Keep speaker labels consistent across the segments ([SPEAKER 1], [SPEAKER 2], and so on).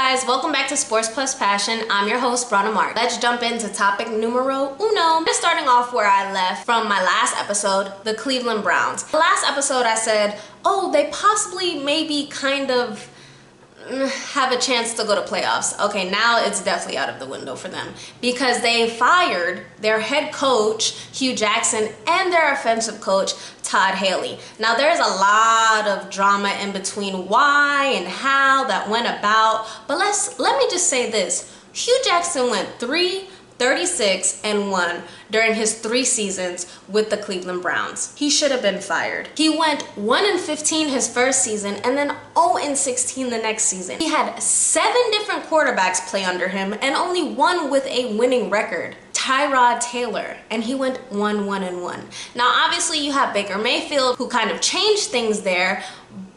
[SPEAKER 1] guys, welcome back to Sports Plus Passion. I'm your host, Brana Mark. Let's jump into topic numero uno. Just starting off where I left from my last episode, the Cleveland Browns. The last episode I said, oh, they possibly maybe kind of have a chance to go to playoffs. Okay, now it's definitely out of the window for them because they fired their head coach, Hugh Jackson, and their offensive coach, Todd Haley. Now, there's a lot of drama in between why and how that went about, but let me just say this. Hugh Jackson went 3-36-1 during his 3 seasons with the Cleveland Browns. He should have been fired. He went 1-15 his first season and then 0-16 the next season. He had 7 different quarterbacks play under him and only one with a winning record, Tyrod Taylor, and he went 1-1-1. Now, obviously, you have Baker Mayfield who kind of changed things there,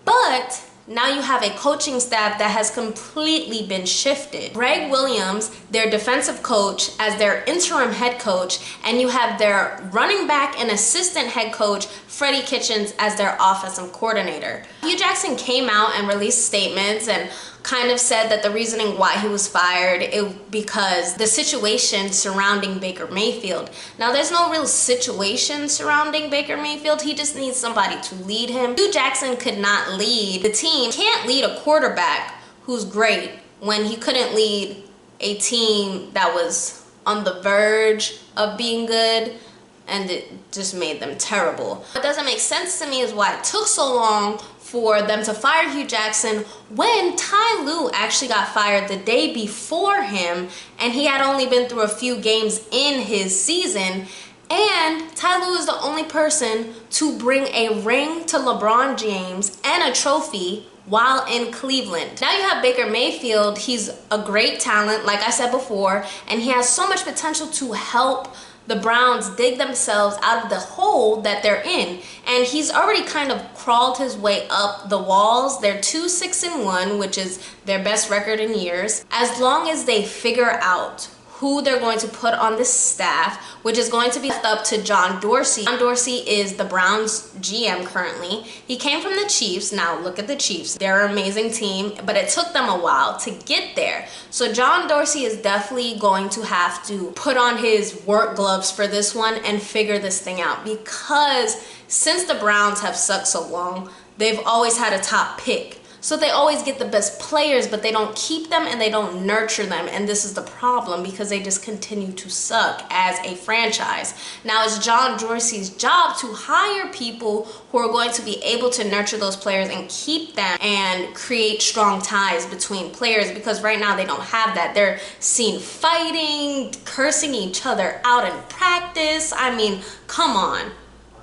[SPEAKER 1] but now you have a coaching staff that has completely been shifted. Greg Williams, their defensive coach, as their interim head coach, and you have their running back and assistant head coach, Freddie Kitchens, as their offensive coordinator. Hugh Jackson came out and released statements and kind of said that the reasoning why he was fired because the situation surrounding Baker Mayfield. Now, there's no real situation surrounding Baker Mayfield. He just needs somebody to lead him. Hugh Jackson could not lead the team. He can't lead a quarterback who's great when he couldn't lead a team that was on the verge of being good, and it just made them terrible. What doesn't make sense to me is why it took so long for them to fire Hugh Jackson when Ty Lue actually got fired the day before him, and he had only been through a few games in his season. And Ty Lue is the only person to bring a ring to LeBron James and a trophy while in Cleveland. Now you have Baker Mayfield. He's a great talent, like I said before, and he has so much potential to help the Browns dig themselves out of the hole that they're in. And he's already kind of crawled his way up the walls. They're 2-6-1, which is their best record in years. As long as they figure out who they're going to put on this staff, which is going to be left up to John Dorsey. John Dorsey is the Browns GM currently. He came from the Chiefs. Now look at the Chiefs. They're an amazing team, but it took them a while to get there. So John Dorsey is definitely going to have to put on his work gloves for this one and figure this thing out, because since the Browns have sucked so long, they've always had a top pick. So they always get the best players, but they don't keep them and they don't nurture them. And this is the problem, because they just continue to suck as a franchise. Now it's John Dorsey's job to hire people who are going to be able to nurture those players and keep them and create strong ties between players, because right now they don't have that. They're seen fighting, cursing each other out in practice. I mean, come on.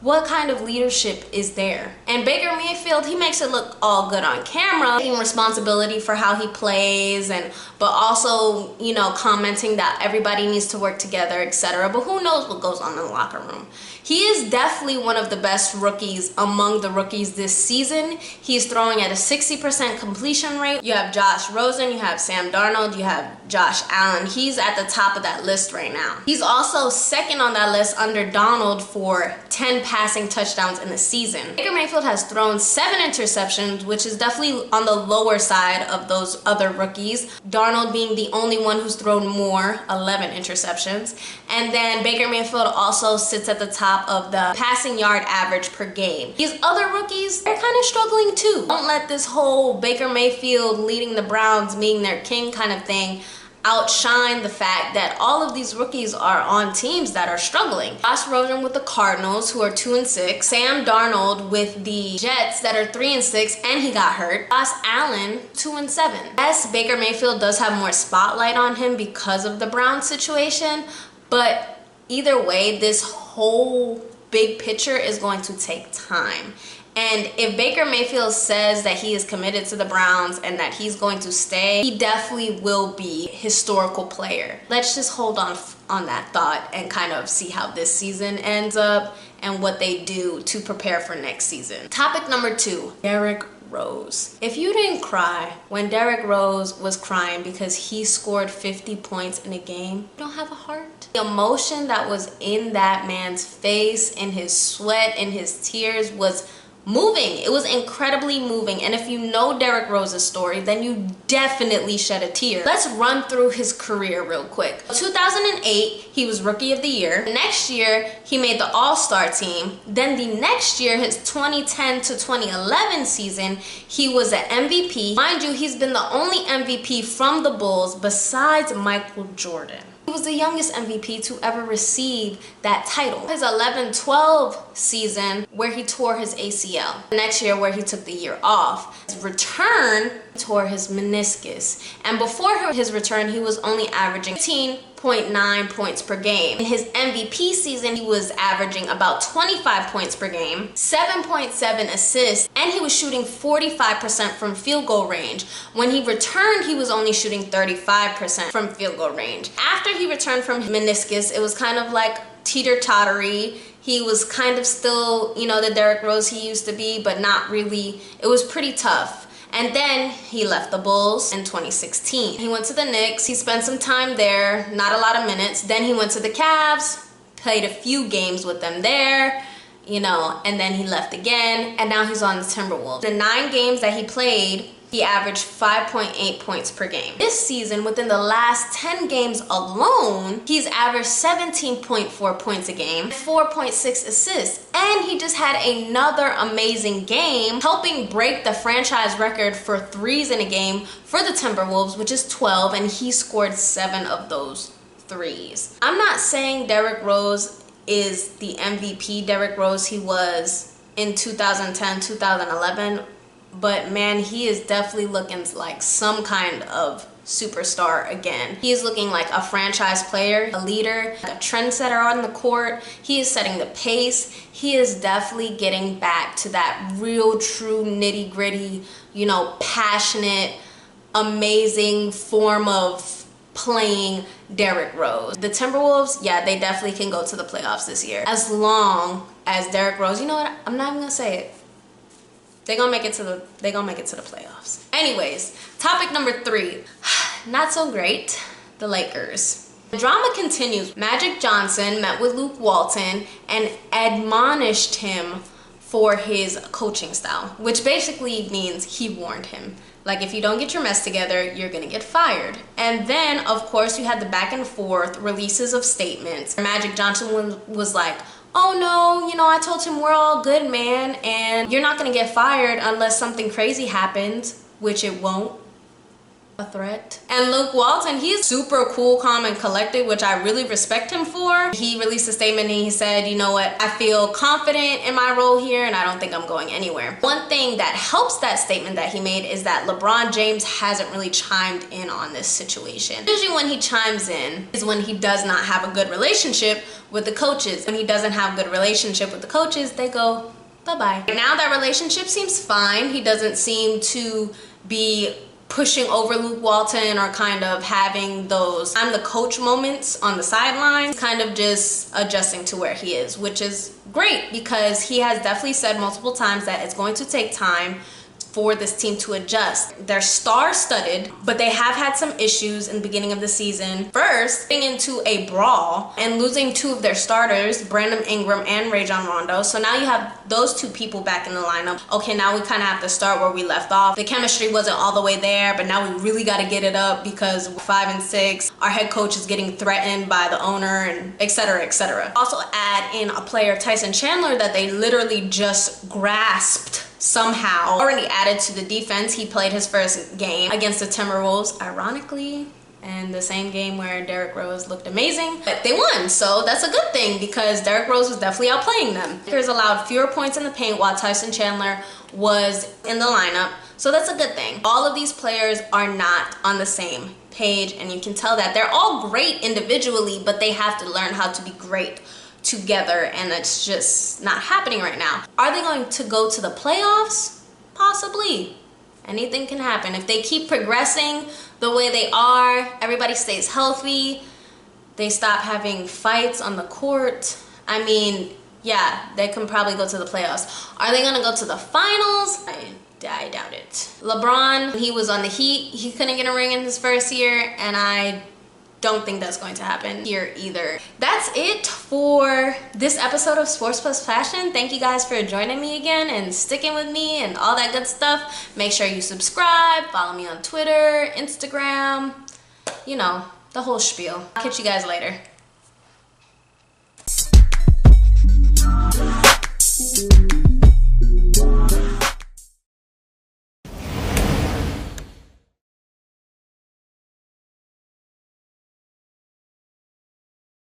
[SPEAKER 1] What kind of leadership is there? And Baker Mayfield, he makes it look all good on camera, taking responsibility for how he plays, but also, you know, commenting that everybody needs to work together, etc. But who knows what goes on in the locker room? He is definitely one of the best rookies among the rookies this season. He's throwing at a 60% completion rate. You have Josh Rosen, you have Sam Darnold, you have Josh Allen. He's at the top of that list right now. He's also second on that list under Donald for 10 passing touchdowns in the season. Baker Mayfield has thrown 7 interceptions, which is definitely on the lower side of those other rookies. Darnold being the only one who's thrown more, 11 interceptions. And then Baker Mayfield also sits at the top of the passing yard average per game. These other rookies, they're kind of struggling too. Don't let this whole Baker Mayfield leading the Browns, being their king kind of thing, outshine the fact that all of these rookies are on teams that are struggling. Josh Rosen with the Cardinals, who are 2-6. Sam Darnold with the Jets that are 3-6, and he got hurt. Josh Allen, 2-7. Yes, Baker Mayfield does have more spotlight on him because of the Browns situation, but either way, this whole big picture is going to take time. And if Baker Mayfield says that he is committed to the Browns and that he's going to stay, he definitely will be a historical player. Let's just hold on that thought and kind of see how this season ends up and what they do to prepare for next season. Topic number 2, Derrick Rose. If you didn't cry when Derrick Rose was crying because he scored 50 points in a game, you don't have a heart. The emotion that was in that man's face, in his sweat, in his tears was moving. It was incredibly moving. And if you know Derrick Rose's story, then you definitely shed a tear. Let's run through his career real quick. 2008, he was Rookie of the Year. Next year, he made the All-Star team. Then the next year, his 2010 to 2011 season, he was an MVP. Mind you, he's been the only MVP from the Bulls besides Michael Jordan. He was the youngest MVP to ever receive that title. His 11-12 season where he tore his ACL. The next year where he took the year off. His return, tore his meniscus. And before his return, he was only averaging 15.9 points per game. In his MVP season, he was averaging about 25 points per game, 7.7 assists, and he was shooting 45% from field goal range. When he returned, he was only shooting 35% from field goal range. After he returned from meniscus, it was kind of like teeter-tottery. He was kind of still, you know, the Derrick Rose he used to be, but not really. It was pretty tough. And then he left the Bulls in 2016. He went to the Knicks. He spent some time there, not a lot of minutes. Then he went to the Cavs, played a few games with them there, you know, and then he left again. And now he's on the Timberwolves. The 9 games that he played, he averaged 5.8 points per game. This season, within the last 10 games alone, he's averaged 17.4 points a game, 4.6 assists, and he just had another amazing game, helping break the franchise record for threes in a game for the Timberwolves, which is 12, and he scored 7 of those threes. I'm not saying Derrick Rose is the MVP Derrick Rose he was in 2010, 2011, but man, he is definitely looking like some kind of superstar again. He is looking like a franchise player, a leader, a trendsetter on the court. He is setting the pace. He is definitely getting back to that real, true, nitty-gritty, you know, passionate, amazing form of playing Derrick Rose. The Timberwolves, yeah, they definitely can go to the playoffs this year. As long as Derrick Rose, you know what, I'm not even gonna say it. They're gonna make it to the playoffs. Anyways, topic number 3. Not so great, the Lakers. The drama continues. Magic Johnson met with Luke Walton and admonished him for his coaching style, which basically means he warned him. Like, if you don't get your mess together, you're gonna get fired. And then, of course, you had the back and forth releases of statements. Magic Johnson was like, oh no, you know, I told him we're all good, man, and you're not gonna get fired unless something crazy happens, which it won't. A threat. And Luke Walton, he's super cool, calm, and collected, which I really respect him for. He released a statement and he said, you know what, I feel confident in my role here and I don't think I'm going anywhere. One thing that helps that statement that he made is that LeBron James hasn't really chimed in on this situation. Usually when he chimes in is when he does not have a good relationship with the coaches. When he doesn't have a good relationship with the coaches, they go bye-bye. Now that relationship seems fine. He doesn't seem to be pushing over Luke Walton or kind of having those I'm the coach moments on the sidelines, kind of just adjusting to where he is, which is great because he has definitely said multiple times that it's going to take time for this team to adjust. They're star-studded, but they have had some issues in the beginning of the season. First, getting into a brawl and losing 2 of their starters, Brandon Ingram and Rajon Rondo. So now you have those 2 people back in the lineup. Okay, now we kind of have to start where we left off. The chemistry wasn't all the way there, but now we really got to get it up because 5 and 6, our head coach is getting threatened by the owner, and etc., etc. Also add in a player, Tyson Chandler, that they literally just grasped somehow. Already added to the defense. He played his first game against the Timberwolves, ironically, and the same game where Derrick Rose looked amazing, but they won, so that's a good thing because Derrick Rose was definitely outplaying them. Lakers allowed fewer points in the paint while Tyson Chandler was in the lineup, so that's a good thing. All of these players are not on the same page, and you can tell that. They're all great individually, but they have to learn how to be great together, and it's just not happening right now. Are they going to go to the playoffs? Possibly. Anything can happen. If they keep progressing the way they are, everybody stays healthy, they stop having fights on the court, I mean, yeah, they can probably go to the playoffs. Are they gonna go to the finals? I doubt it. LeBron, he was on the Heat, he couldn't get a ring in his first year, and I don't think that's going to happen here either. That's it for this episode of Sports Plus Fashion. Thank you guys for joining me again and sticking with me and all that good stuff. Make sure you subscribe, follow me on Twitter, Instagram, you know, the whole spiel. I'll catch you guys later.